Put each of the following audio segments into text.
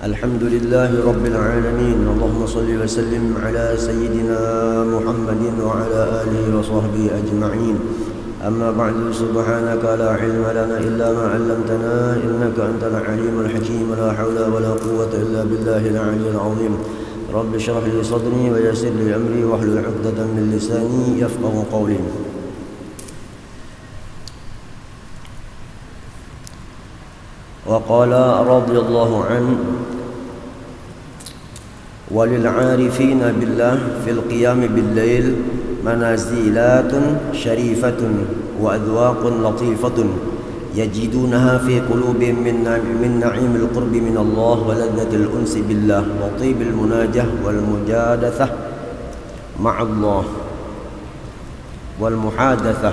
الحمد لله رب العالمين. اللهم صل وسلم على سيدنا محمد وعلى آله وصحبه أجمعين. أما بعد، سبحانك لا علم لنا إلا ما علمتنا إنك أنت العليم الحكيم. لا حول ولا قوة إلا بالله العلي العظيم. رب اشرح لي صدري ويسر لي أمري واحلل عقدة من لساني يفقه قولي. وقال رضي الله عنه: وللعارفين بالله في القيام بالليل منازلات شريفة وأذواق لطيفة يجدونها في قلوبهم من نعيم القرب من الله ولذة الأنس بالله وطيب المناجاة والمجادثة مع الله والمحادثة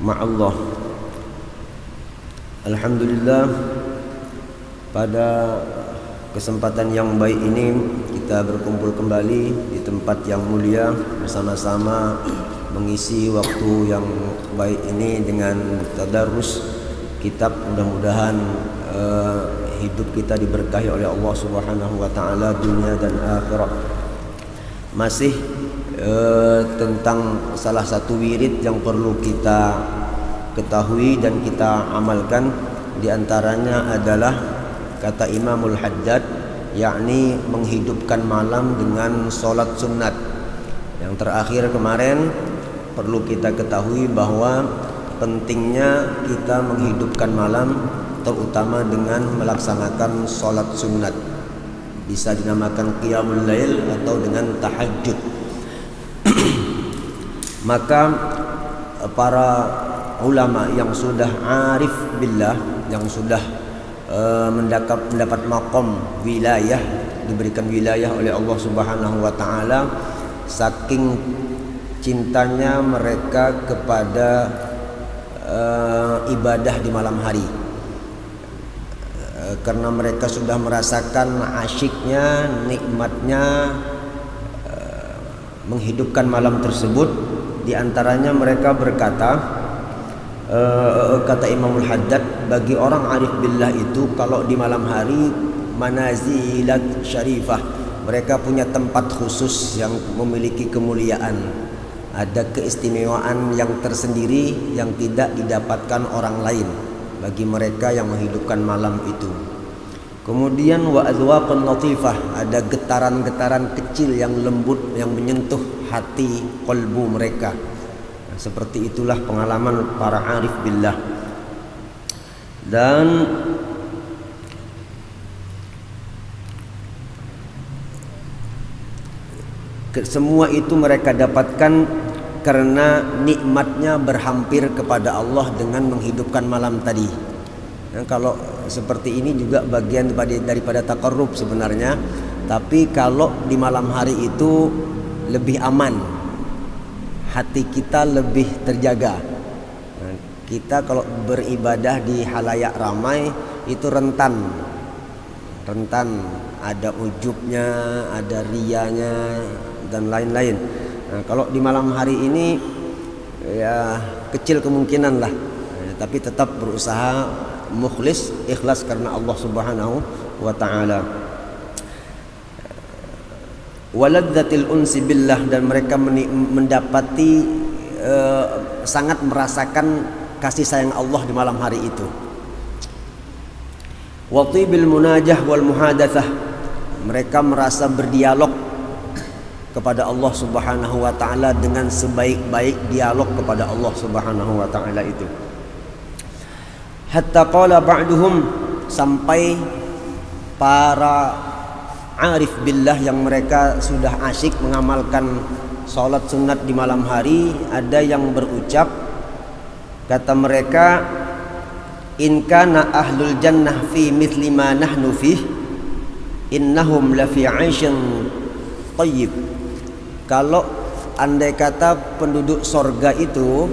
مع الله. Alhamdulillah, pada kesempatan yang baik ini kita berkumpul kembali di tempat yang mulia bersama-sama mengisi waktu yang baik ini dengan tadarus kitab. Mudah-mudahan hidup kita diberkahi oleh Allah Subhanahu wa taala dunia dan akhirat. Masih tentang salah satu wirid yang perlu kita ketahui dan kita amalkan, di antaranya adalah kata Imamul Haddad, yakni menghidupkan malam dengan solat sunat. Yang terakhir kemarin perlu kita ketahui bahwa pentingnya kita menghidupkan malam, terutama dengan melaksanakan solat sunat. Bisa dinamakan qiyamul lail atau dengan tahajud. Maka para ulama yang sudah arif billah, yang sudah mendapat maqam wilayah, diberikan wilayah oleh Allah Subhanahu wa taala, saking cintanya mereka kepada ibadah di malam hari, karena mereka sudah merasakan asyiknya, nikmatnya menghidupkan malam tersebut. Di antaranya mereka berkata, kata Imamul Haddad, bagi orang arif billah itu kalau di malam hari manazilat syarifah, mereka punya tempat khusus yang memiliki kemuliaan, ada keistimewaan yang tersendiri yang tidak didapatkan orang lain bagi mereka yang menghidupkan malam itu. Kemudian wa adwaqun latifah, ada getaran-getaran kecil yang lembut yang menyentuh hati qalbu mereka. Seperti itulah pengalaman para arif billah. Dan semua itu mereka dapatkan karena nikmatnya berhampir kepada Allah dengan menghidupkan malam tadi. Kalau seperti ini juga bagian daripada taqarrub sebenarnya. Tapi kalau di malam hari itu lebih aman, hati kita lebih terjaga. Kita kalau beribadah di halayak ramai itu rentan, ada ujubnya, ada riyanya dan lain-lain. Kalau di malam hari ini ya kecil kemungkinan lah, tapi tetap berusaha mukhlis, ikhlas karena Allah Subhanahu wa taala. Waladzatil unsi billah, dan mereka mendapati sangat merasakan kasih sayang Allah di malam hari itu. Wa tibil munajah wal muhadatsah, mereka merasa berdialog kepada Allah Subhanahu wa taala dengan sebaik-baik dialog kepada Allah Subhanahu wa taala itu. Hatta qala ba'duhum, sampai para arif billah yang mereka sudah asyik mengamalkan salat sunat di malam hari, ada yang berucap, kata mereka, in kana ahlul jannah fi mithli ma nahnu fih innahum la fi 'aishin thayyib. Kalau andai kata penduduk sorga itu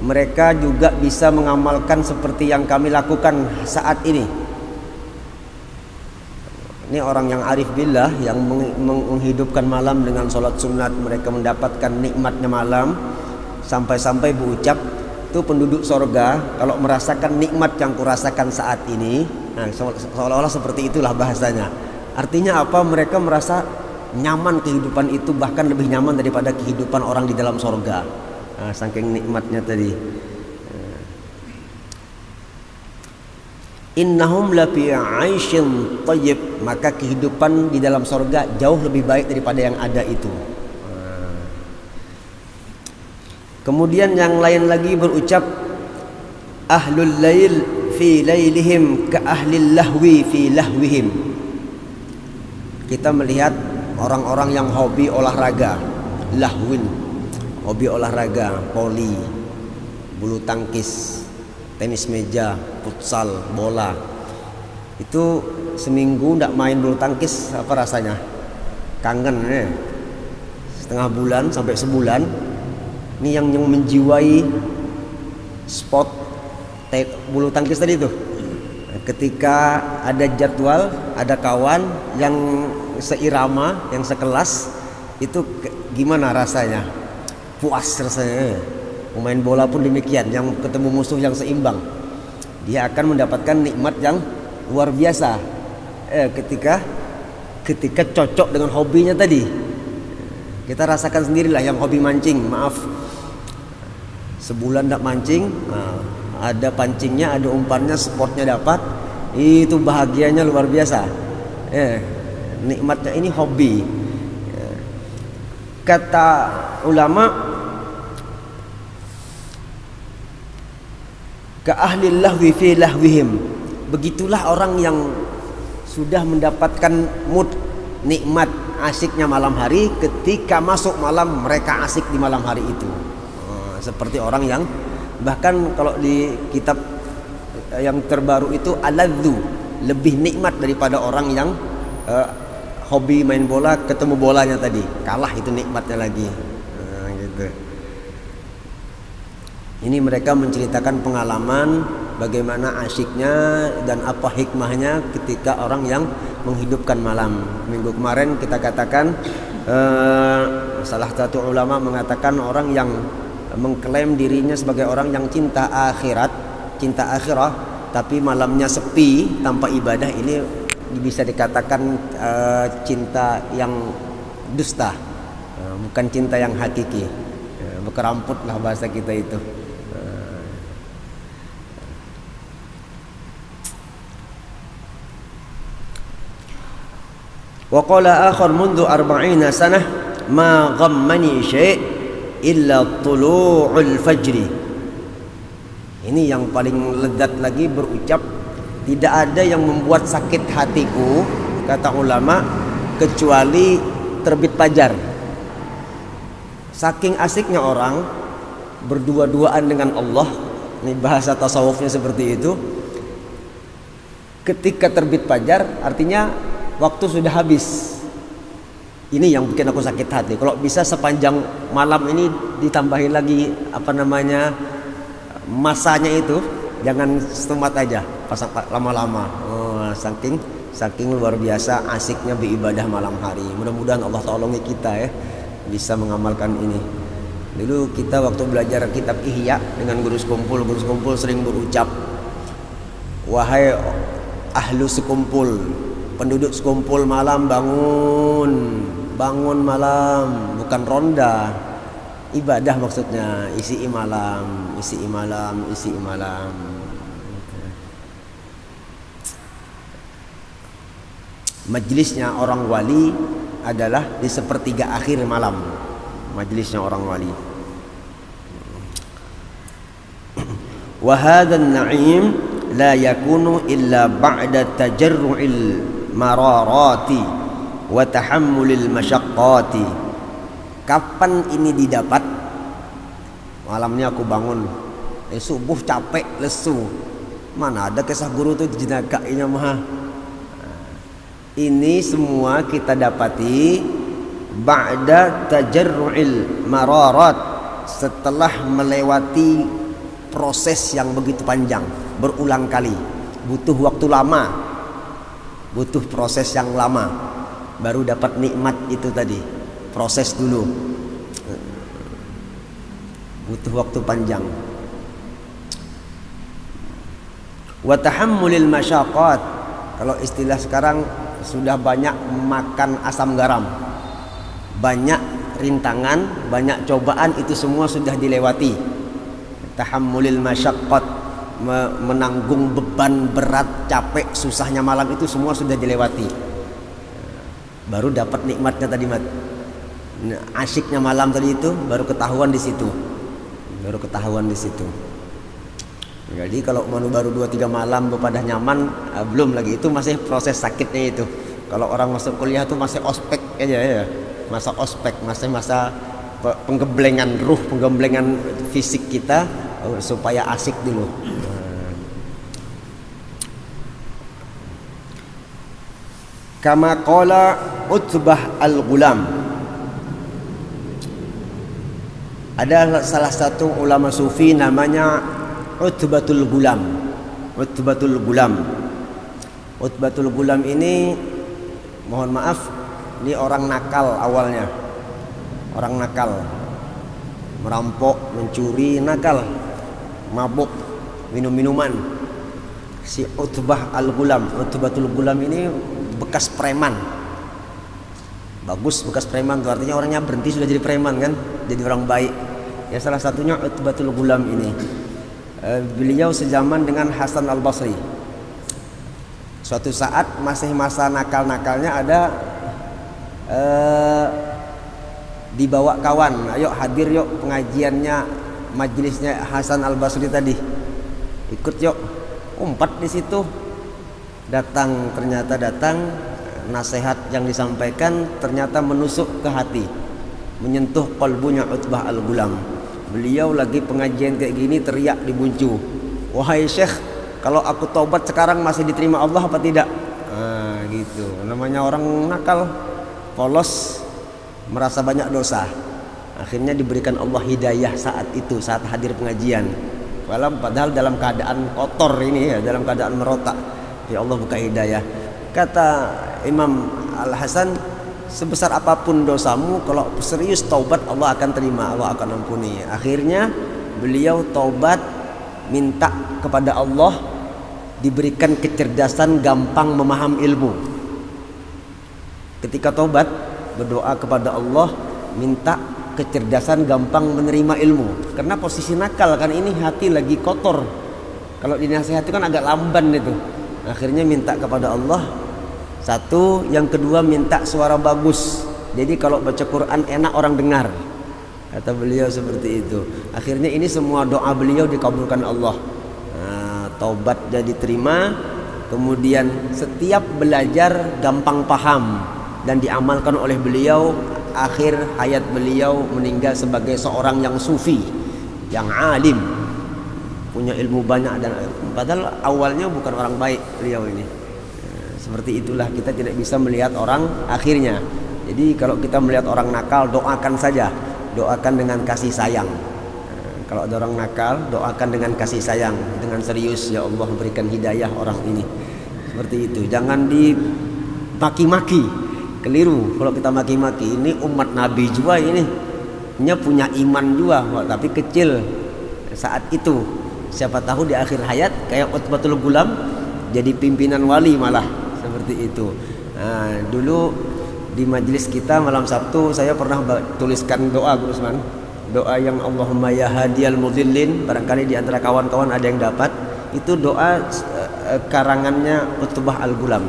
mereka juga bisa mengamalkan seperti yang kami lakukan saat ini. Ini orang yang arif billah, yang menghidupkan malam dengan sholat sunat, mereka mendapatkan nikmatnya malam, sampai-sampai berucap, itu penduduk sorga kalau merasakan nikmat yang kurasakan saat ini, Nah, seolah-olah seperti itulah bahasanya. Artinya apa? Mereka merasa nyaman kehidupan itu, bahkan lebih nyaman daripada kehidupan orang di dalam sorga. Nah, saking nikmatnya tadi. Innahum lafi 'aisyin thayyib, maka kehidupan di dalam sorga jauh lebih baik daripada yang ada itu. Kemudian yang lain lagi berucap, ahlul lail fi lailihim ka ahlil lahwi fi lahwihim. Kita melihat orang-orang yang hobi olahraga, lahwin, hobi olahraga, voli, bulu tangkis, tenis meja, futsal, bola. Itu seminggu tidak main bulu tangkis, apa rasanya? Kangen ya. Setengah bulan sampai sebulan. Ini yang menjiwai sport bulu tangkis tadi itu. Ketika ada jadwal, ada kawan yang seirama, yang sekelas, itu gimana rasanya? Puas rasanya. Pemain bola pun demikian, yang ketemu musuh yang seimbang, dia akan mendapatkan nikmat yang luar biasa. Ketika cocok dengan hobinya tadi. Kita rasakan sendirilah yang hobi mancing, maaf, sebulan tidak mancing, ada pancingnya, ada umpannya, sportnya dapat, itu bahagianya luar biasa. Nikmatnya ini hobi. Kata ulama, ka ahlil lahwi fi lahwihim, begitulah orang yang sudah mendapatkan mood, nikmat, asiknya malam hari. Ketika masuk malam, mereka asik di malam hari itu. Seperti orang yang, bahkan kalau di kitab yang terbaru itu aladzu, lebih nikmat daripada orang yang hobi main bola, ketemu bolanya tadi, kalah itu nikmatnya lagi. Gitu. Ini mereka menceritakan pengalaman bagaimana asyiknya dan apa hikmahnya ketika orang yang menghidupkan malam. Minggu kemarin kita katakan salah satu ulama mengatakan orang yang mengklaim dirinya sebagai orang yang cinta akhirat, cinta akhirah, tapi malamnya sepi tanpa ibadah, ini bisa dikatakan cinta yang dusta, bukan cinta yang hakiki. Bekeramput lah bahasa kita itu. Wa qala akhar mundu 40 sanah ma ghammani syai' illa tulu'ul fajri. Ini yang paling lezat lagi berucap, tidak ada yang membuat sakit hatiku, kata ulama, kecuali terbit fajar. Saking asiknya orang berdua-duaan dengan Allah, ini bahasa tasawufnya seperti itu. Ketika terbit fajar artinya waktu sudah habis. Ini yang bikin aku sakit hati. Kalau bisa sepanjang malam ini ditambahin lagi masanya itu, jangan setempat aja, pasang lama-lama. Saking luar biasa asiknya beribadah malam hari. Mudah-mudahan Allah tolongi kita ya, bisa mengamalkan ini. Dulu kita waktu belajar kitab Ihya dengan guru sekumpul sering berucap, wahai ahlu sekumpul, penduduk sekumpul malam, bangun malam, bukan ronda, ibadah maksudnya, isi malam. Majlisnya orang wali adalah di sepertiga akhir malam, majlisnya orang wali. Wa hadzal na'im la yakunu illa ba'da tajarru'il mararati wa tahammulil masyaqqati. Kapan ini didapat? Malamnya aku bangun, subuh capek lesu, mana ada kisah guru tuh jenagahnya mah. Ini semua kita dapati ba'da tajarru'il mararat, setelah melewati proses yang begitu panjang, berulang kali, butuh waktu lama, butuh proses yang lama, baru dapat nikmat itu tadi. Proses dulu, butuh waktu panjang. Wa tahammulil masyaqqat. Kalau istilah sekarang sudah banyak makan asam garam. Banyak rintangan, banyak cobaan, itu semua sudah dilewati. Tahammulil masyaqqat, menanggung beban berat, capek, susahnya malam, itu semua sudah dilewati. Baru dapat nikmatnya tadi, Mat. Asyiknya malam tadi itu baru ketahuan di situ. Jadi kalau baru 2-3 malam pada nyaman, belum lagi, itu masih proses sakitnya itu. Kalau orang masuk kuliah tuh masih ospek aja ya. Masa ospek, masih masa penggemblengan ruh, penggemblengan fisik kita supaya asik dulu. Kama qala Utbah al-Ghulam. Ada salah satu ulama sufi namanya Utbatul Ghulam. Utbatul Ghulam ini, mohon maaf, ini orang nakal awalnya. Orang nakal, merampok, mencuri, nakal, mabuk, minum-minuman. Si Utbah al-Ghulam, Utbatul Ghulam ini bekas preman. Bagus, bekas preman itu artinya orangnya berhenti sudah jadi preman kan, jadi orang baik. Ya, salah satunya Utbatul Ghulam ini. Beliau sezaman dengan Hasan al-Basri. Suatu saat masih masa nakal-nakalnya, ada dibawa kawan, ayo hadir yuk pengajiannya, majelisnya Hasan al-Basri tadi, ikut yuk. Umpat di situ, ternyata datang, nasihat yang disampaikan ternyata menusuk ke hati, menyentuh kalbunya Utbah al-Ghulam. Beliau lagi pengajian kayak gini teriak di buncu, wahai Syekh, kalau aku taubat sekarang masih diterima Allah apa tidak? Gitu. Namanya orang nakal, polos, merasa banyak dosa. Akhirnya diberikan Allah hidayah saat itu, saat hadir pengajian. Padahal dalam keadaan kotor ini ya, dalam keadaan merotak. Ya Allah buka hidayah. Kata Imam Al-Hasan, sebesar apapun dosamu, kalau serius taubat Allah akan terima, Allah akan ampuni. Akhirnya beliau taubat, minta kepada Allah diberikan kecerdasan, gampang memaham ilmu. Ketika taubat, berdoa kepada Allah, minta kecerdasan, gampang menerima ilmu. Karena posisi nakal kan, ini hati lagi kotor. Kalau dinasihati kan agak lamban itu. Akhirnya minta kepada Allah. Satu, yang kedua minta suara bagus. Jadi kalau baca Quran enak orang dengar. Kata beliau seperti itu. Akhirnya ini semua doa beliau dikabulkan Allah. Taubat jadi diterima. Kemudian setiap belajar gampang paham dan diamalkan oleh beliau. Akhir hayat beliau meninggal sebagai seorang yang sufi, yang alim, punya ilmu banyak, dan padahal awalnya bukan orang baik beliau ini. Seperti itulah, kita tidak bisa melihat orang akhirnya. Jadi kalau kita melihat orang nakal, doakan saja, doakan dengan kasih sayang. Kalau ada orang nakal, doakan dengan kasih sayang, dengan serius, ya Allah berikan hidayah orang ini. Seperti itu, jangan dimaki-maki, keliru. Kalau kita maki-maki, ini umat Nabi juga ini punya iman juga, tapi kecil saat itu. Siapa tahu di akhir hayat kayak Utbatul Ghulam jadi pimpinan wali malah. Seperti itu. Dulu di majelis kita malam Sabtu saya pernah tuliskan doa, Gus Usman. Doa yang Allahumma ya hadiyal mudhillin, barangkali di antara kawan-kawan ada yang dapat. Itu doa karangannya Utbah al-Ghulam.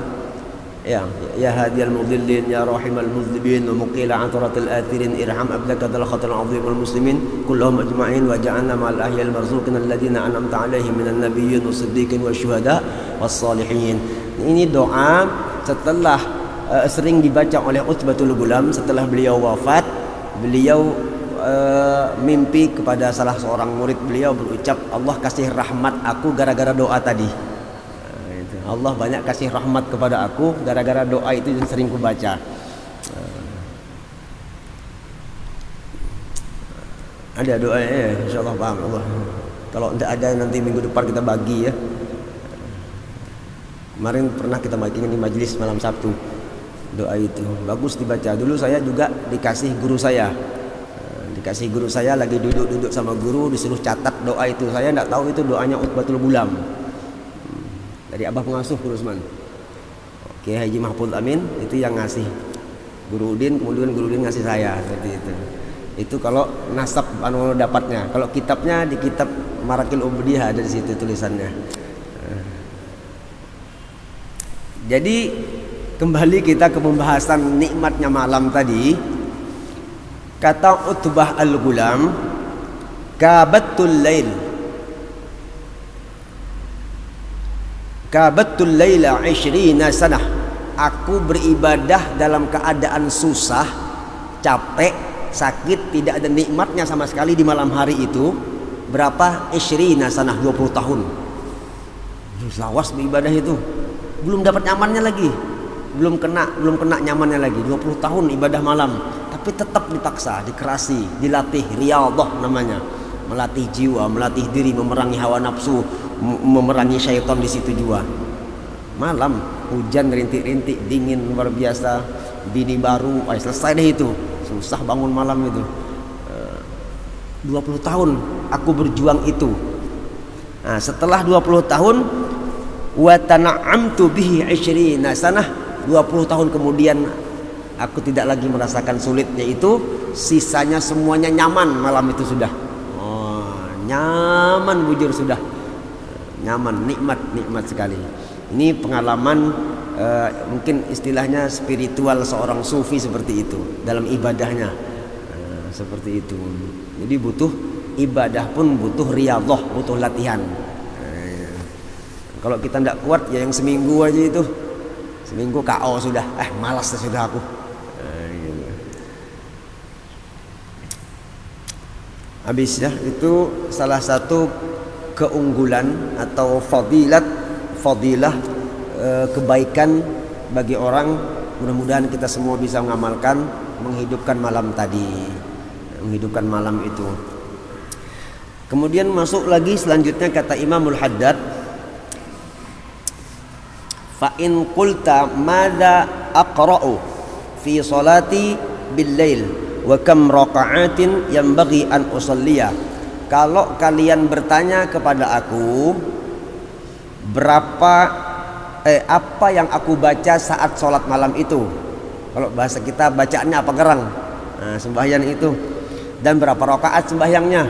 Ya hadiyal mudhillin, ya rahimal mudhibin, wa muqila antaratil athirin, irham abdaka dal khatal azim wal muslimin kulluhum ajma'in, wa ja'alna ma'al ahyal marzuqin alladhina an'amta 'alaihim minan nabiyyin was-siddiqin wasyuhada was-salihin. Ini doa setelah sering dibaca oleh Utbatul Ghulam. Setelah beliau wafat, beliau mimpi kepada salah seorang murid beliau, berucap, Allah kasih rahmat aku gara-gara doa tadi. Allah banyak kasih rahmat kepada aku gara-gara doa itu yang sering kubaca. Ada doanya ya, insyaallah paham Allah. Kalau tidak ada nanti minggu depan kita bagi ya. Kemarin pernah kita bagikan di majelis malam Sabtu. Doa itu bagus dibaca. Dulu saya juga dikasih guru saya. Lagi duduk sama guru, disuruh catat doa itu. Saya tidak tahu itu doanya Utbatul Ghulam. dari abah pengasuh Guru Usman. Oke, Haji Mahfud Amin itu yang ngasih Guru Udin, kemudian Guru Udin ngasih saya, seperti itu. Itu kalau nasab dapatnya. Kalau kitabnya di kitab Marakil Ubudiyah ada di situ tulisannya. Jadi kembali kita ke pembahasan nikmatnya malam tadi. Kata Utbah Al-Ghulam, kabattul laila 20 sanah. Aku beribadah dalam keadaan susah, capek, sakit, tidak ada nikmatnya sama sekali di malam hari itu. Berapa? 20 sanah, 20 tahun. Lawas beribadah itu. Belum dapat nyamannya lagi. Belum kena nyamannya lagi. 20 tahun ibadah malam. Tapi tetap dipaksa, dikerasi, dilatih, riyadhah namanya. Melatih jiwa, melatih diri, memerangi hawa nafsu, memerangi syaitan di situ juga. Malam, hujan rintik-rintik, dingin luar biasa, bini baru, selesai deh itu. Susah bangun malam itu. 20 tahun aku berjuang itu. Nah, setelah 20 tahun wa tana'amtu bihi 20 sanah, 20 tahun kemudian aku tidak lagi merasakan sulitnya itu, sisanya semuanya nyaman malam itu sudah. Nyaman bujur sudah. Nyaman, nikmat sekali. Ini pengalaman mungkin istilahnya spiritual seorang sufi seperti itu dalam ibadahnya. Seperti itu. Jadi butuh ibadah pun butuh riyadhah, butuh latihan. Kalau kita tidak kuat ya yang seminggu aja itu. Seminggu KO sudah. Malas sudah aku. Habis ya, itu salah satu keunggulan atau fadilah kebaikan bagi orang. Mudah-mudahan kita semua bisa mengamalkan, menghidupkan malam tadi, menghidupkan malam itu. Kemudian masuk lagi selanjutnya kata Imamul Haddad, fa in qulta madza aqra'u fi salati bil lail wa kam raka'atin yanbaghi an usalliya. Kalau kalian bertanya kepada aku apa yang aku baca saat sholat malam itu, kalau bahasa kita bacaannya apa gerang, sembahyang itu, dan berapa rakaat sembahyangnya.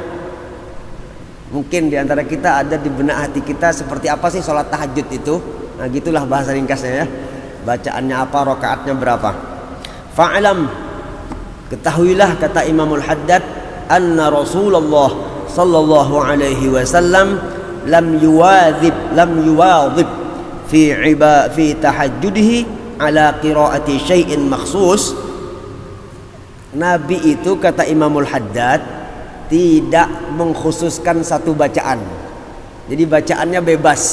Mungkin diantara kita ada di benak hati kita seperti apa sih sholat tahajud itu. Nah gitulah bahasa ringkasnya ya. Bacaannya apa, rakaatnya berapa. Fa'alam, ketahuilah kata Imamul Haddad, anna Rasulullah sallallahu alaihi wasallam lam yuwadhib fi tahajjudihi ala qiraati syai'in makhsus. Nabi itu kata Imamul Haddad tidak mengkhususkan satu bacaan. Jadi bacaannya bebas.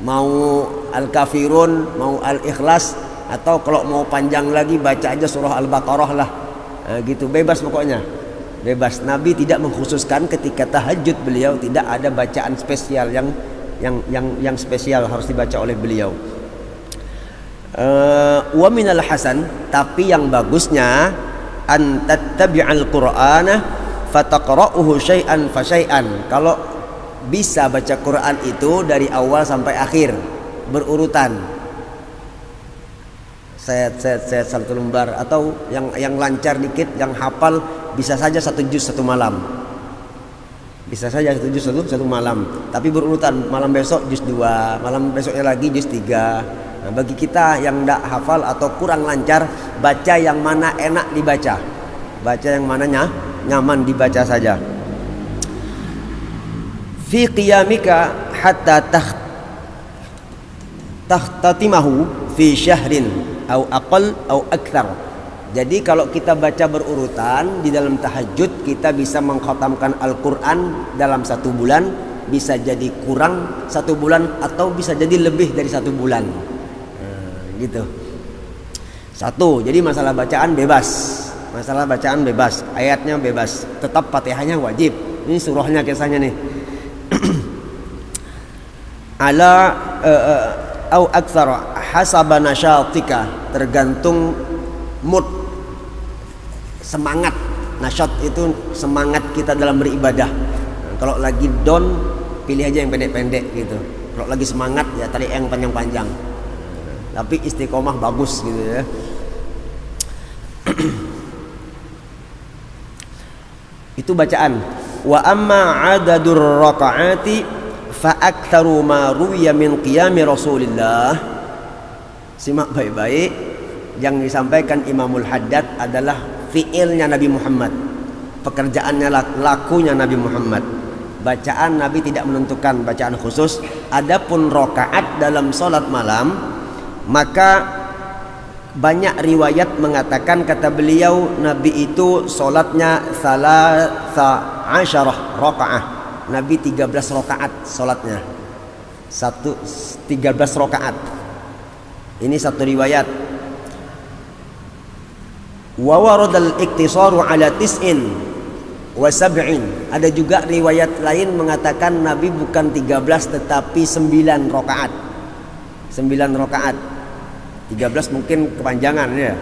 Mau Al-Kafirun, mau Al-Ikhlas, atau kalau mau panjang lagi baca aja surah Al-Baqarah lah. Gitu, bebas pokoknya. Bebas. Nabi tidak mengkhususkan ketika tahajud, beliau tidak ada bacaan spesial yang spesial harus dibaca oleh beliau. Wa minal hasan, tapi yang bagusnya an tattabi'al Qur'ana fataqra'uhu syai'an fa syai'an. Kalau bisa baca Quran itu dari awal sampai akhir berurutan. Set satu lembar, atau yang lancar dikit, yang hafal bisa saja satu juz satu malam. Bisa saja satu juz satu malam, tapi berurutan. Malam besok juz 2, malam besoknya lagi juz 3. Nah, bagi kita yang tidak hafal atau kurang lancar, baca yang mana enak dibaca. Baca yang mananya nyaman dibaca saja. Fi qiyamika hatta tahtatimahu fi syahrin au aqal au akthar. Jadi kalau kita baca berurutan di dalam tahajud, kita bisa mengkhatamkan Al-Quran dalam 1 bulan, bisa jadi kurang 1 bulan, atau bisa jadi lebih dari 1 bulan. Gitu. 1, jadi masalah bacaan bebas, ayatnya bebas, tetap Fatihahnya wajib. Ini surahnya kisahnya nih. Ala au aktsara hasaba nasyatika, tergantung mood, semangat. Nasyat itu semangat kita dalam beribadah. Kalau lagi down, pilih aja yang pendek-pendek gitu. Kalau lagi semangat ya tarik yang panjang-panjang. Tapi istiqomah bagus gitu ya. Itu bacaan. Wa amma adadur rakaati fa aktsaru ma ruwiya min qiyami Rasulillah. Simak baik-baik. Yang disampaikan Imamul Haddad adalah fiilnya Nabi Muhammad. Pekerjaannya, lakunya Nabi Muhammad. Bacaan Nabi tidak menentukan bacaan khusus. Adapun rakaat dalam salat malam, maka banyak riwayat mengatakan, kata beliau, Nabi itu solatnya salasa asyarah rakaah. Nabi 13 rakaat solatnya. 13 rakaat. Ini satu riwayat. Wa waradal iktisaru ala tis'in wa sab'in. Ada juga riwayat lain mengatakan Nabi bukan 13 tetapi 9 rakaat. 9 rakaat. 13 mungkin kepanjangan ya.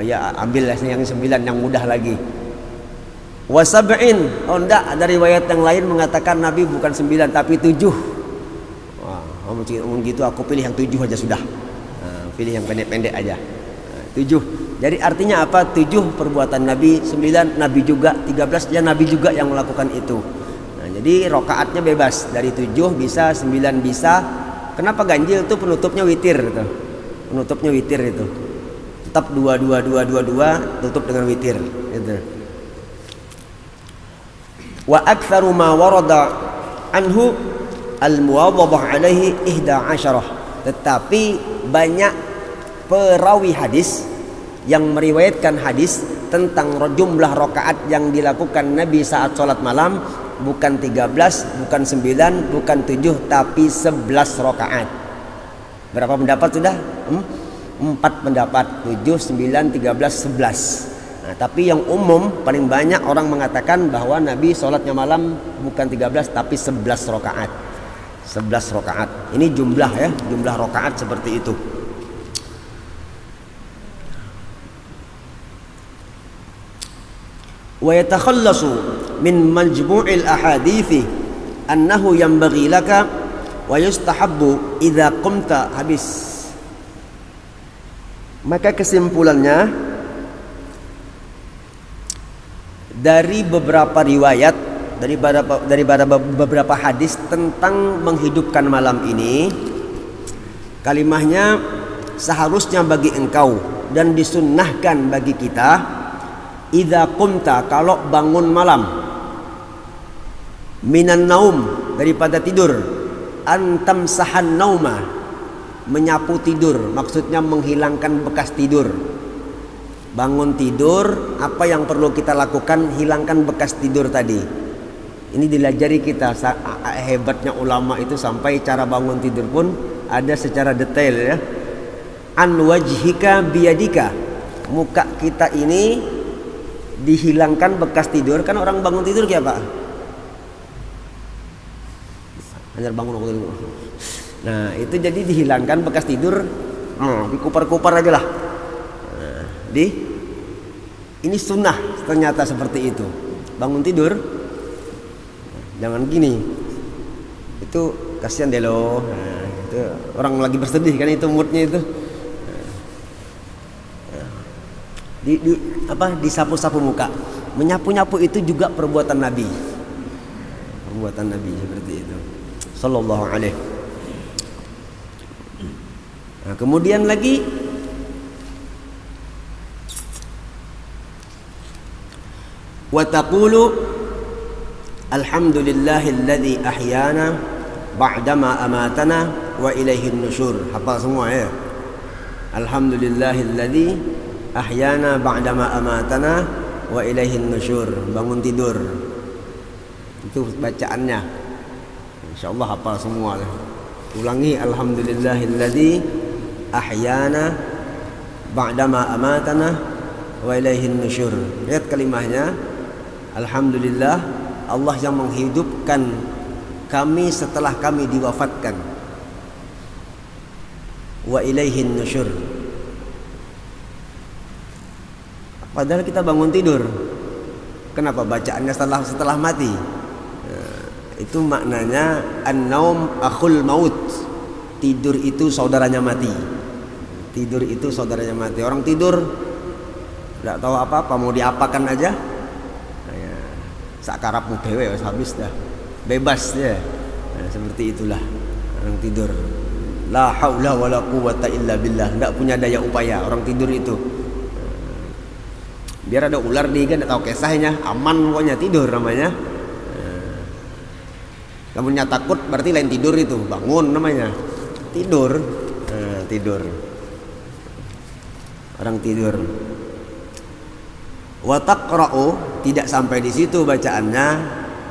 Ya ambil yang 9 yang mudah lagi. Wa sab'in. Oh enggak, ada riwayat yang lain mengatakan Nabi bukan 9 tapi 7. Wah, ngomong gitu aku pilih yang 7 aja sudah. Pilih yang pendek-pendek aja. 7. Jadi artinya apa? 7 perbuatan Nabi, 9 Nabi juga, 13 ya Nabi juga yang melakukan itu. Nah, jadi rokaatnya bebas dari 7 bisa, 9 bisa. Kenapa ganjil itu penutupnya witir gitu. Penutupnya witir itu. Tetap 2 2 2 2 2 tutup dengan witir gitu. Wa aktsaru ma warada anhu al-muwadhabah alaihi 11. Tetapi banyak perawi hadis yang meriwayatkan hadis tentang jumlah rakaat yang dilakukan Nabi saat sholat malam bukan 13, bukan 9, bukan 7 tapi 11 rakaat. Berapa pendapat sudah? 4 pendapat. 7, 9, 13, 11. Nah, tapi yang umum paling banyak orang mengatakan bahwa Nabi sholatnya malam bukan 13 tapi 11 rakaat. 11 rakaat. Ini jumlah ya, jumlah rakaat seperti itu. Wa yatakhallasu min majmu'il ahadithi annahu yanbaghi laka wa yustahabbu idza qumta. Habis. Maka kesimpulannya dari beberapa riwayat, dari beberapa hadis tentang menghidupkan malam ini, kalimahnya seharusnya bagi engkau dan disunnahkan bagi kita, idza qumta, kalau bangun malam, minan naum, daripada tidur, antam sahan nauma, menyapu tidur, maksudnya menghilangkan bekas tidur. Bangun tidur, apa yang perlu kita lakukan? Hilangkan bekas tidur tadi. Ini dilajari kita. Hebatnya ulama itu sampai cara bangun tidur pun ada secara detail ya. An wajhika biyadika, muka kita ini dihilangkan bekas tidur. Kan orang bangun tidur kayak apa? Hanya bangun waktu itu. Nah itu jadi dihilangkan bekas tidur, dikupar-kupar aja lah. Nah, ini sunnah ternyata seperti itu. Bangun tidur jangan gini. Itu kasihan deh loh. Nah, itu orang lagi bersedih kan, itu moodnya itu. Disapu-sapu muka, menyapu-nyapu itu juga perbuatan Nabi. Perbuatan Nabi seperti itu. Sallallahu alaihi. Nah, kemudian lagi wa taqulu alhamdulillahilladzi ahyana ba'dama amatana wa ilaihin nusyur. Hafal semua ya. Alhamdulillahilladzi ahyana ba'dama amatana wa ilaihin nusyur. Bangun tidur. Itu bacaannya. Insyaallah hafal semua. Ulangi, alhamdulillahilladzi ahyana ba'dama amatana wa ilaihin nusyur. Lihat kalimahnya. Alhamdulillah, Allah yang menghidupkan kami setelah kami diwafatkan. Wa ilaihin nusyur. Padahal kita bangun tidur. Kenapa bacaannya setelah mati? Itu maknanya an-naum akhul maut. Tidur itu saudaranya mati. Tidur itu saudaranya mati. Orang tidur tidak tahu apa-apa, mau diapakan aja. Sakarapmu dewe habis dah. Bebas ya. Nah, seperti itulah orang tidur. La haula wala quwata illa billah. Tidak punya daya upaya orang tidur itu. Biar ada ular di kan, tahu kisahnya, aman pokoknya, tidur namanya. Kamu takut berarti lain tidur itu, bangun namanya. Tidur. Tidur. Orang tidur. Wa taqra'u, tidak sampai di situ bacaannya,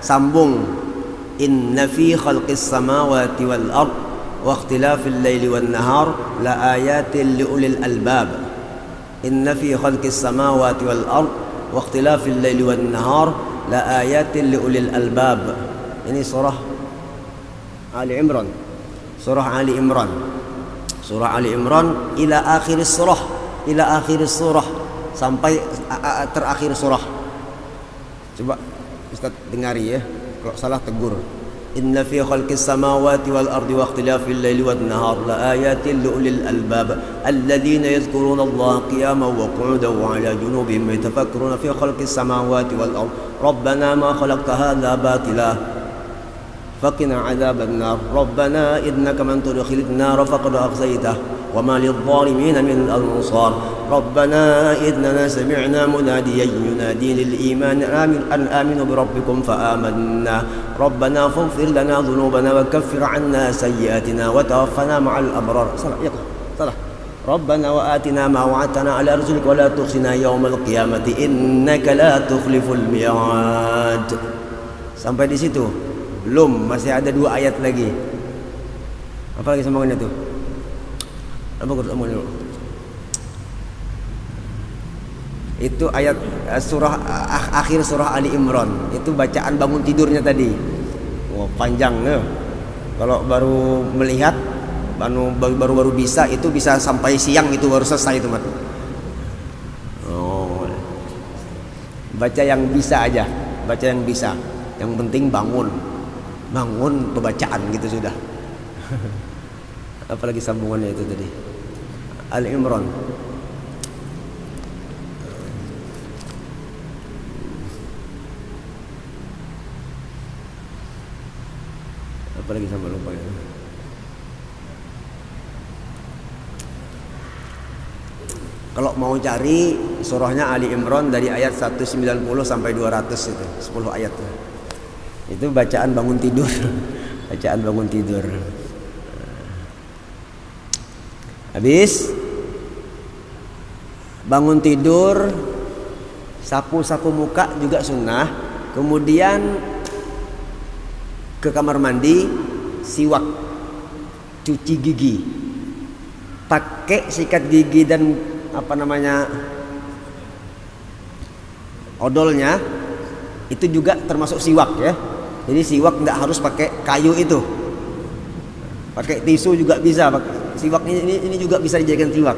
sambung. Inna fi khalqis samawati wal ard wa ikhtilafil laili wan nahar la ayatin li ulil albab. Inna fi khalqis samawati wal ard wa ikhtilafil laili wan nahar la ayatin li ulil albab. Ini surah Ali Imran. Surah Ali Imran. Surah Ali Imran ila akhir surah, ila akhir surah, sampai terakhir surah. Coba Ustaz dengari ya, kalau salah tegur. Inna fi khalqis samawati wal ardi wa ikhtilafil laili wan nahar la ayatin li ulil albab alladhina yadhkuruna Allaha qiyaman wa qu'udan wa 'ala junubihim yatafakkaruna fi khalqis samawati wal ardi rabbana ma khalaqta hadha batila faqina 'adzaban nar rabbana innaka man tudkhilin nar faqad akhzaytahu وما للظالمين من الأنصار ربنا إننا سمعنا مناديا ينادي للإيمان أن آمنوا بربكم فآمنا ربنا فاغفر لنا ذنوبنا وكفر عنا سيئاتنا وتوفنا مع الأبرار صلاة ربنا وآتنا ما وعدتنا على رسلك ولا تخزنا يوم القيامة إنك لا تخلف الميعاد. Sampai di situ belum, masih ada 2 ayat lagi. Apa lagi sambungannya tuh? Apa dulu? Itu ayat surah akhir surah Ali Imran. Itu bacaan bangun tidurnya tadi. Wah, panjang ya. Kalau baru melihat baru bisa, itu bisa sampai siang, itu baru selesai itu, Mat. Oh. Baca yang bisa aja. Baca yang bisa. Yang penting bangun pembacaan gitu sudah. Apalagi sambungannya itu tadi. Ali Imran. Apalagi sampai lupa ya. Kalau mau cari surahnya Ali Imran dari ayat 190 sampai 200 itu, 10 ayat. Itu bacaan bangun tidur. Bacaan bangun tidur. Habis bangun tidur, sapu-sapu muka juga sunnah. Kemudian ke kamar mandi, siwak, cuci gigi, pakai sikat gigi dan odolnya, itu juga termasuk siwak ya. Jadi siwak tidak harus pakai kayu itu, pakai tisu juga bisa. Siwak ini juga bisa dijadikan siwak.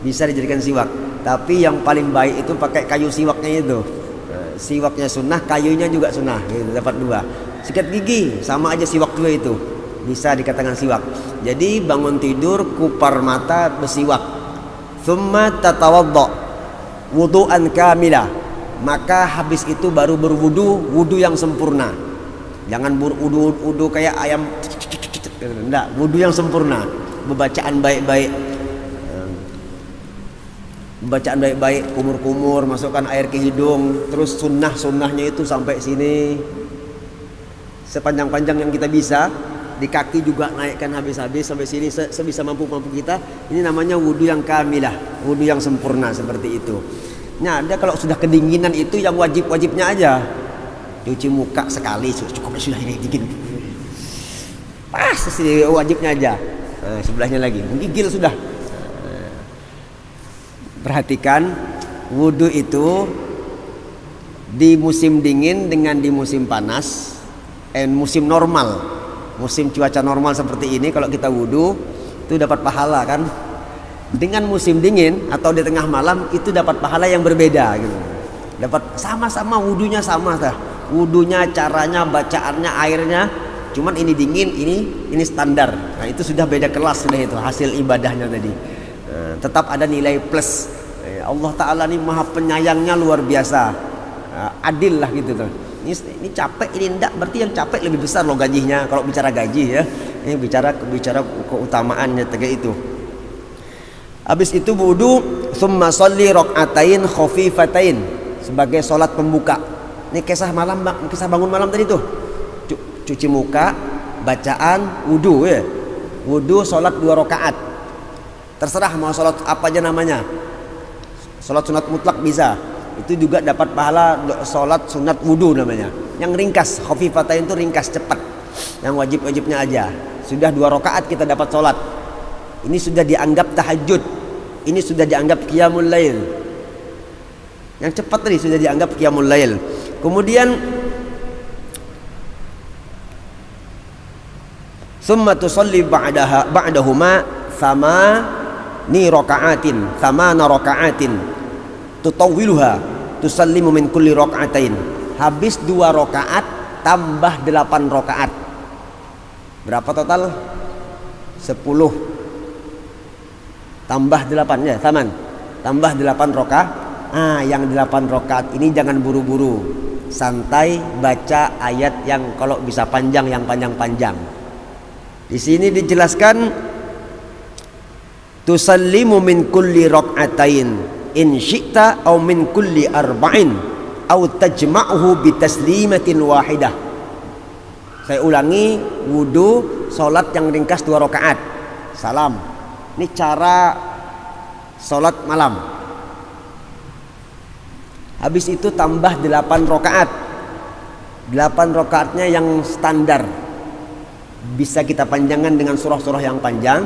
Bisa dijadikan siwak. Tapi yang paling baik itu pakai kayu siwaknya itu. Siwaknya sunnah, kayunya juga sunnah. Gitu, dapat 2. Sikat gigi sama aja siwak juga itu. Bisa dikatakan siwak. Jadi bangun tidur, kupar mata, bersiwak. Tsumma tatawadda wudu'an kamila. Maka habis itu baru berwudu, wudu yang sempurna. Jangan wudu kayak ayam. Enggak, wudu yang sempurna. Bacaan baik-baik, kumur-kumur, masukkan air ke hidung, terus sunnahnya itu sampai sini, sepanjang-panjang yang kita bisa. Di kaki juga naikkan habis-habis sampai sini, sebisa mampu kita. Ini namanya wudu yang kamilah, wudu yang sempurna seperti itu. Nah, ada kalau sudah kedinginan itu yang wajibnya aja, cuci muka sekali cukup, sudah ini dingin, pas wajibnya aja. Nah, sebelahnya lagi menggigil sudah. Perhatikan, wudu itu di musim dingin dengan di musim panas, musim normal, musim cuaca normal seperti ini, kalau kita wudu itu dapat pahala kan. Dengan musim dingin atau di tengah malam itu dapat pahala yang berbeda gitu. Dapat sama-sama wudunya sama dah. Wudunya, caranya, bacaannya, airnya, cuman ini dingin, ini standar. Nah itu sudah beda kelas sudah itu hasil ibadahnya tadi. Tetap ada nilai plus. Allah Ta'ala ini maha penyayangnya luar biasa. Adil lah gitu tuh. Ini capek, ini enggak, berarti yang capek lebih besar loh gajinya. Kalau bicara gaji ya, ini bicara keutamaannya kayak itu. Habis itu wudu, summa sholli rakaatain khafifatain sebagai sholat pembuka. Ini kisah malam, kisah bangun malam tadi tuh. Cuci muka, bacaan, wudu ya. Wudu sholat 2 rakaat. Terserah mau sholat apa aja namanya. Sholat sunat mutlak bisa. Itu juga dapat pahala sholat sunat wudu namanya. Yang ringkas, khafifatain itu ringkas cepat. Yang wajib-wajibnya aja. Sudah 2 rakaat kita dapat sholat. Ini sudah dianggap tahajud. Ini sudah dianggap qiyamul lail. Yang cepat tadi sudah dianggap qiyamul lail. Kemudian summa tusalli ba'dahuma thamana raka'atin tutawwiluha tusallimu min kulli raka'atain. Habis 2 rakaat tambah 8 rakaat. Berapa total? 10 tambah 8 ya, taman. Tambah 8 rakaat. Yang 8 rakaat ini jangan buru-buru. Santai baca ayat yang kalau bisa panjang, yang panjang-panjang. Di sini dijelaskan tusallimu min kulli rak'atain in syi'ta aw min kulli arba'in aw tajma'uhu bi taslimatin wahidah. Saya ulangi, wudu salat yang ringkas 2 rakaat. Salam. Ini cara salat malam. Habis itu tambah 8 rakaat. 8 rakaatnya yang standar. Bisa kita panjangkan dengan surah-surah yang panjang.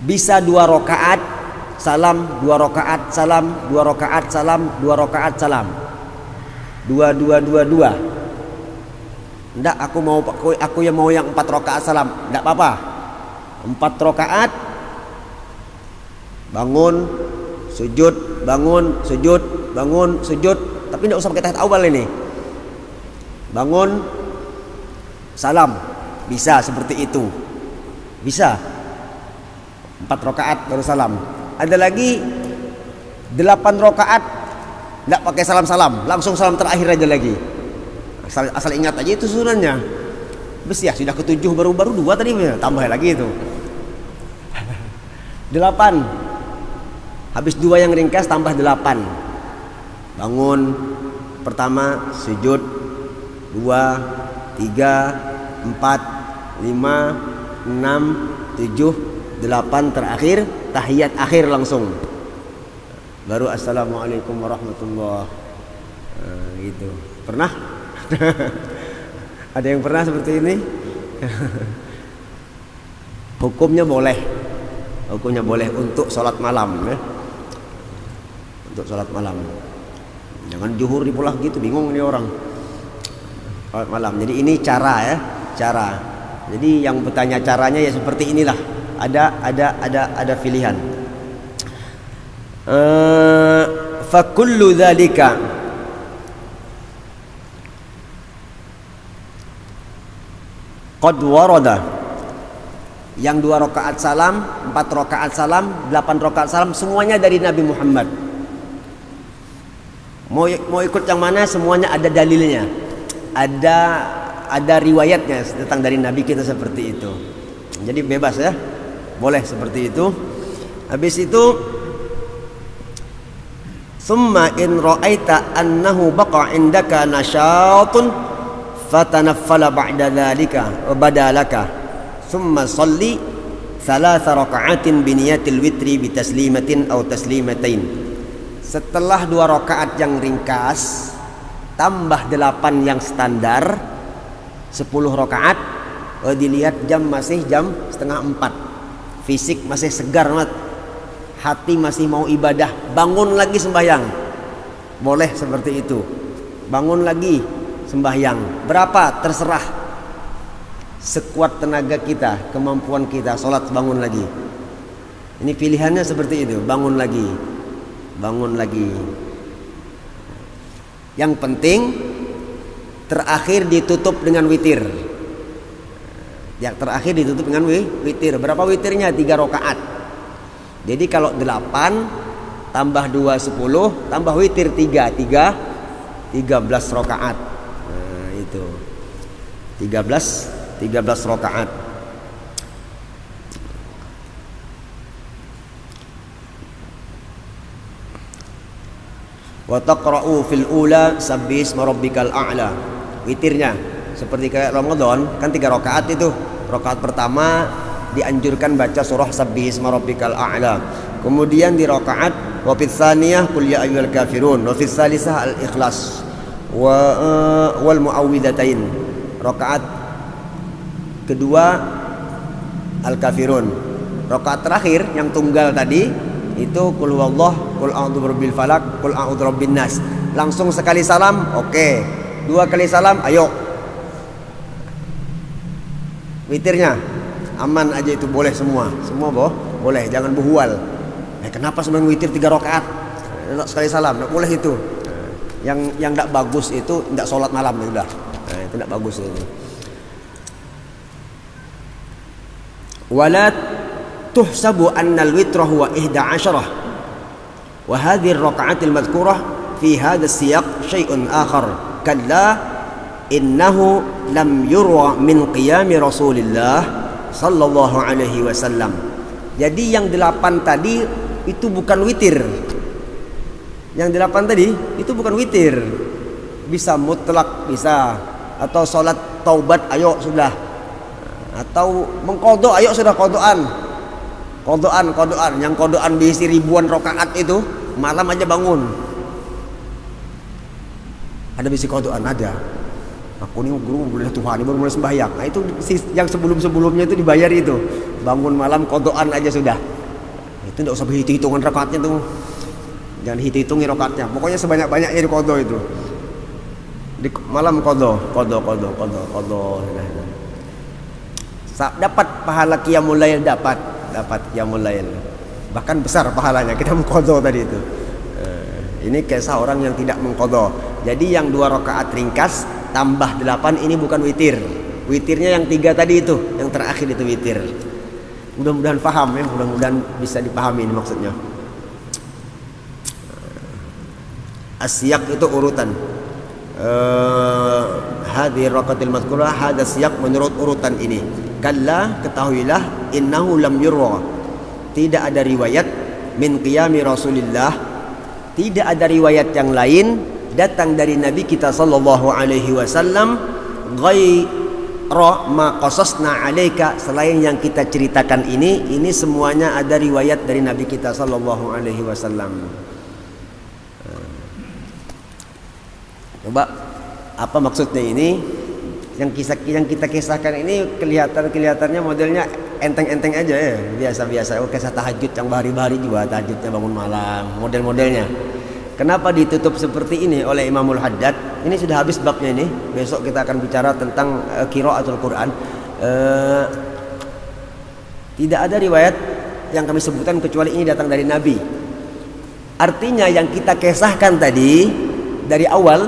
Bisa 2 rakaat salam, 2 rakaat salam, 2 rakaat salam, 2 rakaat salam. 2 Enggak, aku yang mau yang 4 rakaat salam. Enggak apa-apa. 4 rakaat bangun, sujud, bangun, sujud, bangun, sujud. Tapi enggak usah pakai tahiyat awal ini. Bangun, salam. Bisa seperti itu. Bisa. 4 rakaat baru salam. Ada lagi 8 rakaat enggak pakai salam-salam, langsung salam terakhir aja lagi. Asal ingat aja itu sunannya. Bes ya, sudah ke-7 baru 2 tadi, tambah lagi itu. 8. Habis 2 yang ringkas tambah 8. Bangun pertama, sujud 2, 3, 4, 5, 6, 7, 8 terakhir tahiyat akhir langsung. Baru assalamualaikum warahmatullahi gitu. Pernah? Ada yang pernah seperti ini? Hukumnya boleh untuk sholat malam ya. Untuk sholat malam. Jangan zuhur dipulah gitu, bingung nih orang. Sholat malam. Jadi ini cara ya, cara. Jadi yang bertanya caranya ya seperti inilah. Ada pilihan. Fa kullu dzalika qad warada. Yang 2 rakaat salam, 4 rakaat salam, 8 rakaat salam, semuanya dari Nabi Muhammad. Mau ikut yang mana, semuanya ada dalilnya. Ada riwayatnya datang dari Nabi kita seperti itu. Jadi bebas ya. Boleh seperti itu. Habis itu summa in ra'aita annahu baqa indaka nasyatun fatanaffala ba'da dzalika wa badalaka summa shalli 3 raka'atin bi niyatil witri bi taslimatin aw taslimatain. Setelah 2 rakaat yang ringkas tambah 8 yang standar 10 rakaat. Dilihat jam masih jam 3:30, fisik masih segar banget, hati masih mau ibadah, bangun lagi sembahyang. Boleh seperti itu. Bangun lagi sembahyang. Berapa? Terserah. Sekuat tenaga kita, kemampuan kita, sholat bangun lagi. Ini pilihannya seperti itu. Bangun lagi. Bangun lagi. Yang penting terakhir ditutup dengan witir. Yang terakhir ditutup dengan witir. Berapa witirnya? 3 rakaat. Jadi kalau 8 tambah 2 10 tambah witir 13 rakaat. Nah, itu 13 rakaat. Wa taqra'u fil ula sabbisma rabbikal a'la. Witirnya seperti kayak Ramadan kan 3 rakaat itu. Rakaat pertama dianjurkan baca surah sabbisma rabbikal a'la. Kemudian di rakaat wa fis tsaniyah qul ya ayyuhal kafirun wa fis tsalisah al ikhlas wal muawwidzatain. Rakaat kedua al kafirun. Rakaat terakhir yang tunggal tadi itu qul huwallah, qul a'udzu birabbil falaq, qul a'udzu birabbin nas. Langsung sekali salam, oke. 2 kali salam, ayo. Witirnya aman aja itu, boleh semua. Semua boleh, jangan buhual. Kenapa sembahyang witir 3 rakaat? Sekali salam, enggak boleh itu. Yang enggak bagus itu enggak sholat malam ya udah. Nah, itu enggak bagus itu. Wala tuhsabu annal witra huwa 11 wa hadhihi ar-rak'at al-madhkurah fi hadha as-siyaq syai'un akhar kalla innahu lam yurwa min qiyam Rasulillah sallallahu alaihi wasallam. Jadi yang 8 tadi itu bukan witir. Yang 8 tadi itu bukan witir. Bisa mutlak, bisa, atau salat taubat ayo sudah, atau mengqadha ayo sudah qadhaan. Qadhaan yang qadhaan diisi ribuan rakaat itu malam aja bangun. Ada bisi qadhaan ada. Aku ini guru boleh Tuhan baru mulai sembahyang. Nah, itu yang sebelumnya itu dibayar itu. Bangun malam qadhaan aja sudah. Itu enggak usah hitung-hitungan rakaatnya tuh. Jangan hitung-hitungin rakaatnya. Pokoknya sebanyak-banyaknya di qadha itu. Di malam qadha. Dapat pahala qiyamul lail, dapat qiyamul lail. Bahkan besar pahalanya kita mengqadha tadi itu. Ini kisah orang yang tidak mengqadha. Jadi yang 2 rakaat ringkas tambah 8 ini bukan witir. Witirnya yang 3 tadi itu, yang terakhir itu witir. Mudah-mudahan paham ya, mudah-mudahan bisa dipahami ini maksudnya. Asyak itu urutan. Hadhihi raqatil madhkurah, hadha syak menurut urutan ini. Kalla, ketahuilah, innahu lam yurwa. Tidak ada riwayat min qiyami Rasulillah. Tidak ada riwayat yang lain datang dari Nabi kita sallallahu alaihi wasallam ghaira ma qasasna alaika, selain yang kita ceritakan ini semuanya ada riwayat dari Nabi kita sallallahu alaihi wasallam. Coba apa maksudnya ini? Yang kita kisahkan ini kelihatannya modelnya enteng-enteng aja ya, biasa-biasa. Kisah tahajud yang bahari-bahari juga, tahajudnya bangun malam, model-modelnya. Kenapa ditutup seperti ini oleh Imamul Haddad? Ini sudah habis babnya ini. Besok kita akan bicara tentang qiraatul Quran. Tidak ada riwayat yang kami sebutkan kecuali ini datang dari Nabi. Artinya yang kita kisahkan tadi dari awal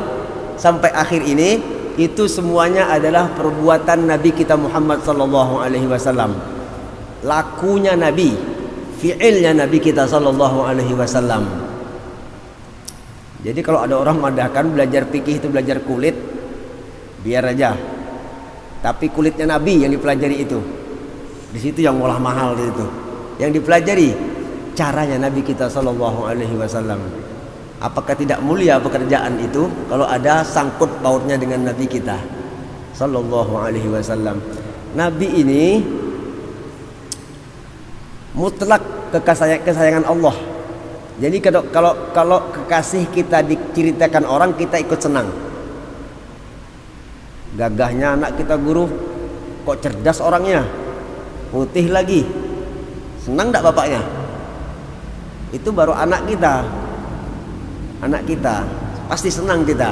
sampai akhir ini itu semuanya adalah perbuatan Nabi kita Muhammad sallallahu alaihi wasallam. Lakunya Nabi, fi'ilnya Nabi kita sallallahu alaihi wasallam. Jadi kalau ada orang mengadakan belajar fikih itu belajar kulit, biar aja. Tapi kulitnya Nabi yang dipelajari itu. Di situ yang ngolah mahal di situ. Yang dipelajari caranya Nabi kita sallallahu alaihi wasallam. Apakah tidak mulia pekerjaan itu kalau ada sangkut pautnya dengan Nabi kita sallallahu alaihi wasallam. Nabi ini mutlak kesayangan Allah. Jadi kalau kekasih kita diceritakan orang, kita ikut senang. Gagahnya anak kita guru, kok cerdas orangnya, putih lagi, senang enggak bapaknya? Itu baru anak kita pasti senang kita.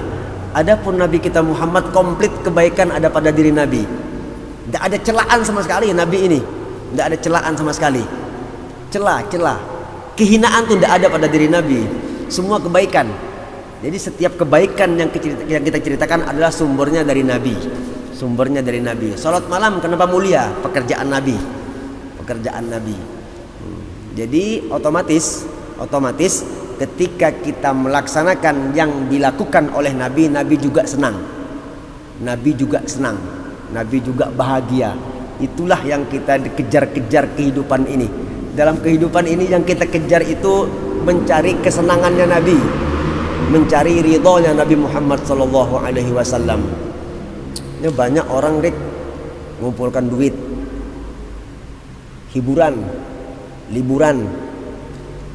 Adapun Nabi kita Muhammad komplit kebaikan ada pada diri Nabi. Tidak ada celaan sama sekali Nabi ini. Tidak ada celaan sama sekali. Celah. Kehinaan itu tidak ada pada diri Nabi. Semua kebaikan. Jadi setiap kebaikan yang kita ceritakan adalah sumbernya dari Nabi. Sumbernya dari Nabi. Salat malam kenapa mulia? Pekerjaan Nabi. Pekerjaan Nabi. Jadi otomatis ketika kita melaksanakan yang dilakukan oleh Nabi, Nabi juga senang. Nabi juga senang. Nabi juga bahagia. Itulah yang kita kejar-kejar kehidupan ini. Dalam kehidupan ini yang kita kejar itu mencari kesenangannya Nabi, mencari ridhonya Nabi Muhammad sallallahu alaihi wasallam. Ini banyak orang mengumpulkan duit, hiburan, liburan,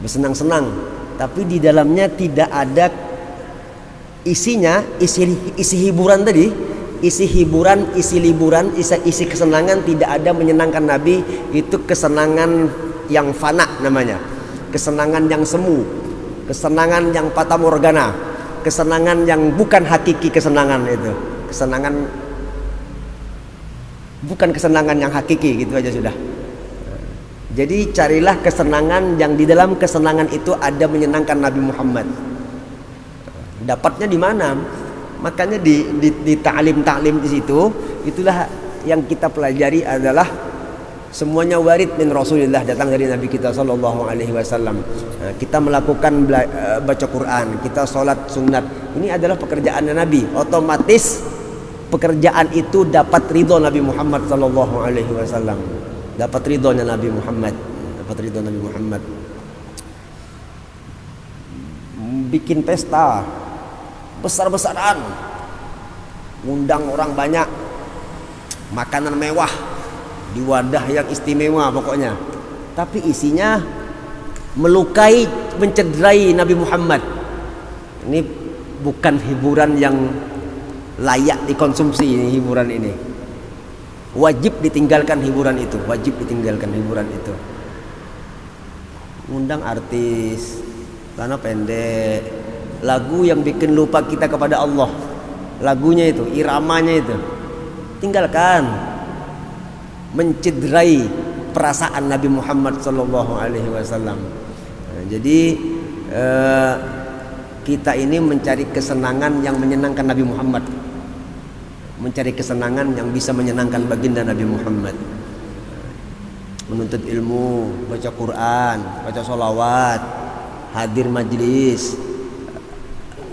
bersenang-senang, tapi di dalamnya tidak ada isinya, isi hiburan tadi. Isi hiburan, isi liburan, isi kesenangan tidak ada menyenangkan Nabi. Itu kesenangan yang fana namanya, kesenangan yang semu, kesenangan yang fata morgana, kesenangan yang bukan hakiki. Kesenangan itu kesenangan, bukan kesenangan yang hakiki, gitu aja sudah. Jadi carilah kesenangan yang di dalam kesenangan itu ada menyenangkan Nabi Muhammad. Dapatnya di mana? Makanya di ta'lim di situ, itulah yang kita pelajari adalah semuanya warid min Rasulillah, datang dari Nabi kita sallallahu alaihi wasallam. Kita melakukan baca Quran, kita sholat sunat, ini adalah pekerjaan Nabi. Otomatis pekerjaan itu dapat ridho Nabi Muhammad sallallahu alaihi wasallam. Dapat ridhonya Nabi Muhammad, dapat ridho Nabi Muhammad. Bikin pesta besar-besaran, ngundang orang banyak, makanan mewah di wadah yang istimewa pokoknya, tapi isinya melukai, mencederai Nabi Muhammad. Ini bukan hiburan yang layak dikonsumsi. Ini hiburan ini wajib ditinggalkan, hiburan itu wajib ditinggalkan, hiburan itu. Ngundang artis, celana pendek, lagu yang bikin lupa kita kepada Allah, lagunya itu, iramanya itu, tinggalkan. Mencederai perasaan Nabi Muhammad sallallahu alaihi wasallam. Jadi kita ini mencari kesenangan yang menyenangkan Nabi Muhammad, mencari kesenangan yang bisa menyenangkan baginda Nabi Muhammad. Menuntut ilmu, baca Quran, baca sholawat, hadir majlis,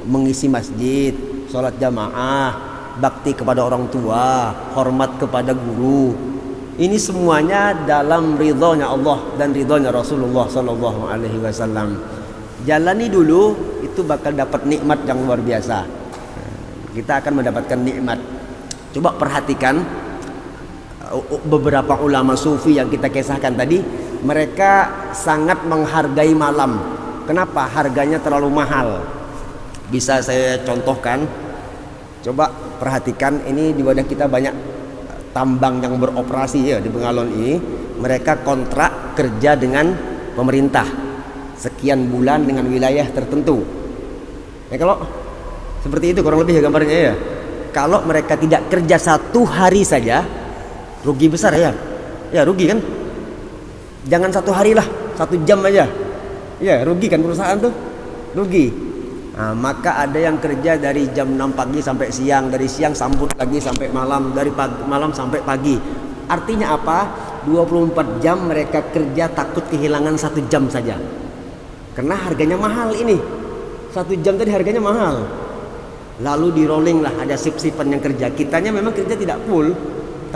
mengisi masjid, sholat jamaah, bakti kepada orang tua, hormat kepada guru. Ini semuanya dalam ridhonya Allah dan ridhonya Rasulullah sallallahu alaihi wasallam. Jalani dulu, itu bakal dapat nikmat yang luar biasa. Kita akan mendapatkan nikmat. Coba perhatikan beberapa ulama sufi yang kita kisahkan tadi, mereka sangat menghargai malam. Kenapa? Harganya terlalu mahal. Bisa saya contohkan. Coba perhatikan, ini di wadah kita banyak tambang yang beroperasi ya di Bengalon ini. Mereka kontrak kerja dengan pemerintah sekian bulan dengan wilayah tertentu. Ya, kalau seperti itu kurang lebih ya gambarnya ya. Kalau mereka tidak kerja 1 hari saja, rugi besar ya. Ya rugi kan. Jangan 1 hari lah, 1 jam aja. Ya rugi kan perusahaan tuh, rugi. Nah, maka ada yang kerja dari jam 6 pagi sampai siang, dari siang sambut lagi sampai malam, dari malam sampai pagi. Artinya apa? 24 jam mereka kerja, takut kehilangan 1 jam saja. Karena harganya mahal ini. 1 jam tadi harganya mahal. Lalu di rolling lah, ada sip-sipan yang kerja. Kitanya memang kerja tidak full,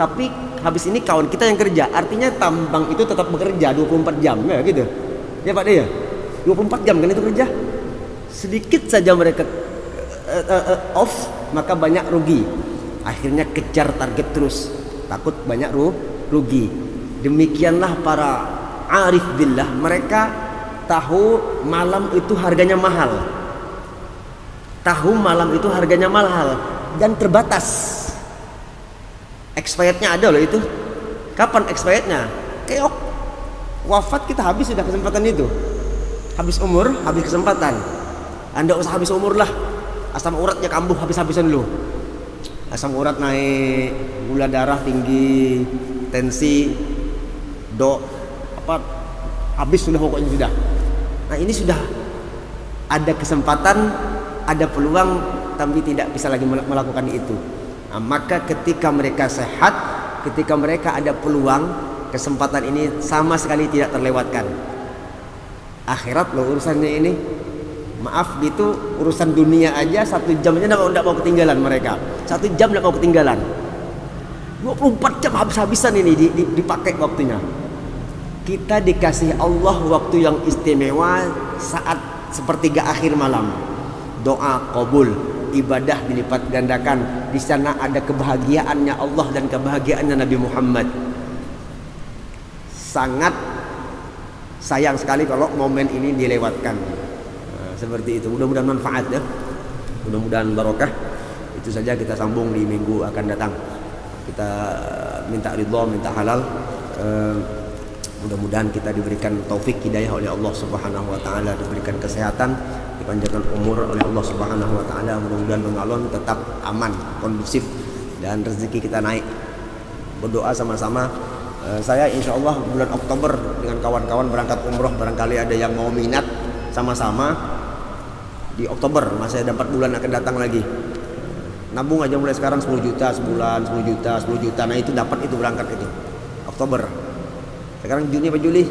tapi habis ini kawan kita yang kerja. Artinya tambang itu tetap bekerja 24 jam ya gitu. Ya Pak De ya? 24 jam kan itu kerja. Sedikit saja mereka off, maka banyak rugi. Akhirnya kejar target terus, takut banyak rugi. Demikianlah para arif billah, mereka tahu malam itu harganya mahal. Tahu malam itu harganya mahal dan terbatas. Expirednya ada loh itu. Kapan expirednya? Keok. Wafat kita habis sudah kesempatan itu. Habis umur, habis kesempatan. Anda usah habis umur lah, asam uratnya kambuh habis-habisan dulu. Asam urat naik, gula darah tinggi, tensi, habis sudah pokoknya sudah. Nah ini sudah ada kesempatan ada peluang tapi tidak bisa lagi melakukan itu. Nah, maka ketika mereka sehat, ketika mereka ada peluang, kesempatan ini sama sekali tidak terlewatkan. Akhirat loh urusannya ini. Maaf gitu, urusan dunia aja 1 jamnya tidak mau ketinggalan mereka. 1 jam tidak mau ketinggalan. 24 jam habis-habisan ini dipakai waktunya. Kita dikasih Allah waktu yang istimewa saat sepertiga akhir malam. Doa qabul, ibadah dilipat gandakan. Di sana ada kebahagiaannya Allah dan kebahagiaannya Nabi Muhammad. Sangat sayang sekali kalau momen ini dilewatkan. Seperti itu. Mudah-mudahan manfaat ya. Mudah-mudahan barokah. Itu saja, kita sambung di minggu akan datang. Kita minta ridha, minta halal. Mudah-mudahan kita diberikan taufik hidayah oleh Allah Subhanahu wa taala, diberikan kesehatan, dipanjangkan umur oleh Allah Subhanahu wa taala. Mudah-mudahan Bengalon tetap aman, kondusif, dan rezeki kita naik. Berdoa sama-sama. Saya insya Allah bulan Oktober dengan kawan-kawan berangkat umroh. Barangkali ada yang mau minat, sama-sama di Oktober, masih ada 4 bulan akan datang lagi. Nabung aja mulai sekarang 10 juta sebulan, 10 juta, 10 juta. Nah itu dapat itu berangkat itu Oktober. Sekarang Juni apa Juli?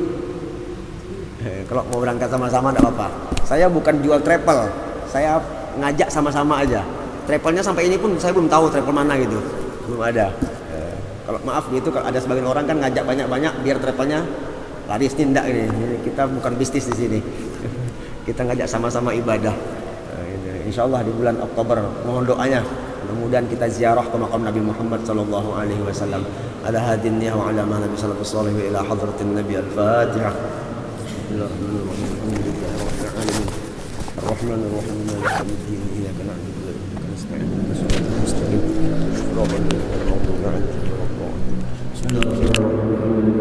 Kalau mau berangkat sama-sama tidak apa-apa. Saya bukan jual travel, saya ngajak sama-sama aja. Travelnya sampai ini pun saya belum tahu travel mana gitu, belum ada. Kalau maaf gitu, kalau ada sebagian orang kan ngajak banyak-banyak biar travelnya laris, tidak ini. Kita bukan bisnis di sini. Kita ngajak sama-sama ibadah. Insya Allah di bulan Oktober, mohon doanya. Mudah-mudahan kita ziarah ke makam Nabi Muhammad sallallahu alaihi wasallam. Ala hadin niyah wa ala ma nabi sallallahu alaihi ila hadratin Nabi al-Fatihah. Bismillahirrahmanirrahim. Ar-Rahmanir-Rahim. Maliki yaumiddin. Iyyaka na'budu wa iyyaka nasta'in. Ihdinas siratal mustaqim. Shiratal ladzina an'amta 'alaihim ghairil maghdubi 'alaihim waladdallin. Bismillahirrahmanirrahim.